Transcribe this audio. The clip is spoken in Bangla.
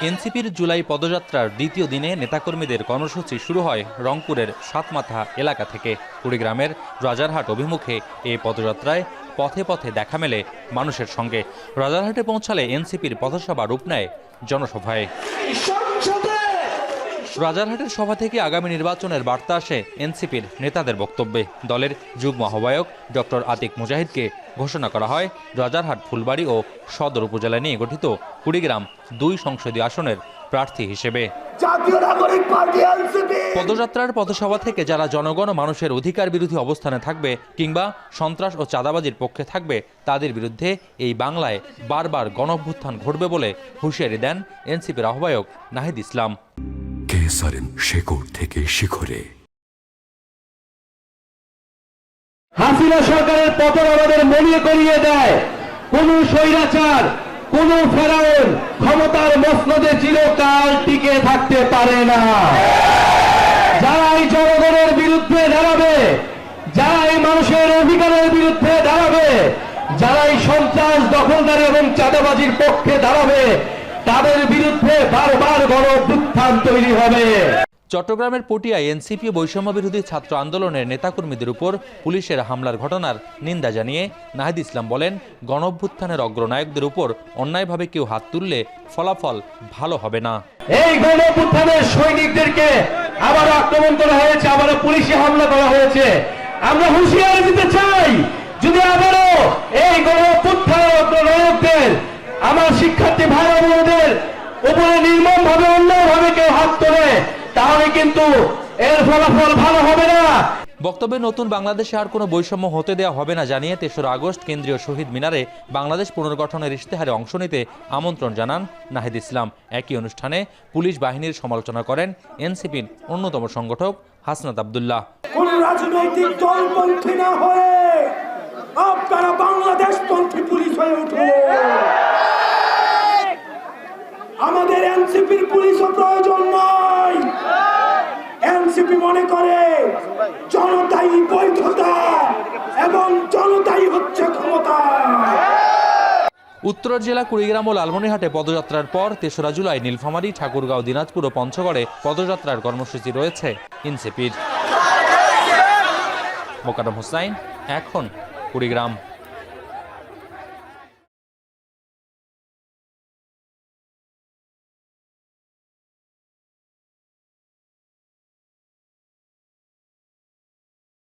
এনসিপির জুলাই পদযাত্রার দ্বিতীয় দিনে নেতাকর্মীদের কর্মসূচি শুরু হয় রংপুরের সাতমাথা এলাকা থেকে। কুড়িগ্রামের রাজারহাট অভিমুখে এই পদযাত্রায় পথে পথে দেখা মেলে মানুষের সঙ্গে। রাজারহাটে পৌঁছালে এনসিপির পথসভা রূপ নেয় জনসভায়। রাজারহাটের সভা থেকে আগামী নির্বাচনের বার্তা আসে এনসিপির নেতাদের বক্তব্যে। দলের যুগ্ম আহ্বায়ক ডক্টর আতিক মুজাহিদকে ঘোষণা করা হয় রাজারহাট, ফুলবাড়ী ও সদর উপজেলা নিয়ে গঠিত কুড়িগ্রাম ২ সংসদীয় আসনের প্রার্থী হিসেবে। পদযাত্রার পথসভা থেকে যারা জনগণ ও মানুষের অধিকার বিরোধী অবস্থানে থাকবে কিংবা সন্ত্রাস ও চাঁদাবাজির পক্ষে থাকবে, তাদের বিরুদ্ধে এই বাংলায় বারবার গণঅভ্যুত্থান ঘটবে বলে হুঁশিয়ারি দেন এনসিপির আহ্বায়ক নাহিদ ইসলাম। শেকড় থেকে শিখরে হাসিনা সরকারের পতন আমাদের মনে করিয়ে দেয়, কোন স্বৈরাচার, কোন ফেরাউন ক্ষমতার মসনদে চিরকাল টিকে থাকতে পারে না। যারা এই জনগণের বিরুদ্ধে দাঁড়াবে, যারা এই মানুষের অধিকারের বিরুদ্ধে দাঁড়াবে, যারা এই সন্ত্রাস, দখলদারি এবং চাঁদাবাজির পক্ষে দাঁড়াবে, তাদের বিরুদ্ধে বারবার গণঅভ্যুত্থান তৈরি হবে। চট্টগ্রামের পটিয়ায় এনসিপি বৈষম্য বিরোধী ছাত্র আন্দোলনের নেতাকর্মীদের উপর পুলিশের হামলার ঘটনার নিন্দা জানিয়ে নাহিদ ইসলাম বলেন, গণঅভ্যুত্থানের অগ্রনায়কদের উপর অন্যায়ভাবে কেউ হাত তুললে ফলাফল ভালো হবে না। এই গণঅভ্যুত্থানের সৈনিকদেরকে আবার আক্রমণ করা হয়েছে, আবার পুলিশে হামলা করা হয়েছে। আমরা হুঁশিয়ারি দিতে চাই, যদি আবারও এই গণঅভ্যুত্থানের অগ্রনায়কদের, আমার শিক্ষার্থী ভাই বোনদের উপরে নির্মমভাবে অন্যায়ভাবে কেউ হাত তোলে, তাহলে কিন্তু এর ফলাফল ভালো হবে না। বক্তব্যে নতুন বাংলাদেশে আর কোনো বৈষম্য হতে দেওয়া হবে না জানিয়ে ৩রা আগস্ট কেন্দ্রীয় শহীদ মিনারে বাংলাদেশ পুনর্গঠনের ইশতেহারে অংশ নিতে আমন্ত্রণ জানান নাহিদ ইসলাম। একই অনুষ্ঠানে পুলিশ বাহিনীর সমালোচনা করেন এনসিপির অন্যতম সংগঠক হাসনাত আব্দুল্লাহ। কোন রাজনৈতিক দলপন্থী না হয়ে আপনারা বাংলাদেশপন্থী পুলিশ হয়ে উঠুন। আমাদের এনসিপির পুলিশও প্রয়োজন নয়। এনসিপি মনে করে জনতাই বৈধতা এবং জনতাই হচ্ছে ক্ষমতা। উত্তর জেলা কুড়িগ্রাম ও লালমনিরহাটে পদযাত্রার পর ৩রা জুলাই নীলফামারী, ঠাকুরগাঁও, দিনাজপুর ও পঞ্চগড়ে পদযাত্রার কর্মসূচি রয়েছে এনসিপির। মোকাররম হোসাইন, এখন কুড়িগ্রাম।